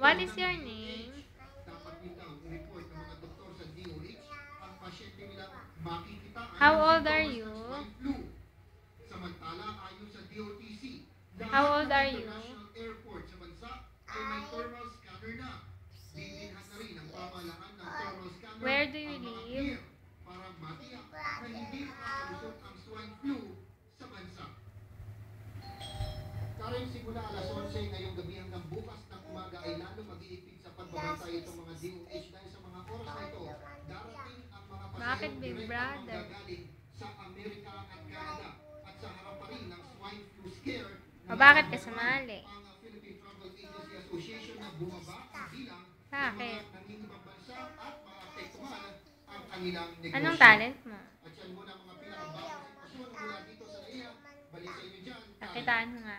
What is your name? How old are you? How old are you? Where do you live? Karing simula alas 11 ngayong gabi hanggang bukas ng umaga ay lalo mag-iipit sa pagbabantay itong mga DOH dahil sa mga oras na ito, darating ang mga Bakit, pasahero Big direktang Brother? manggagaling sa Amerika at Canada at sa harap pa rin ng swine flu scare O bakit ka sumali? ang Philippine Travel Agency Association na bumaba ang bilang ng mga Bakit? nangingibang bansa at maapektuhan ang kanilang negosyo. Anong talent mo? At yan muna mga pinakabagong sitwasyon mula dito sa NAIA. Balik sa inyo dyan. Pakitaan mo nga.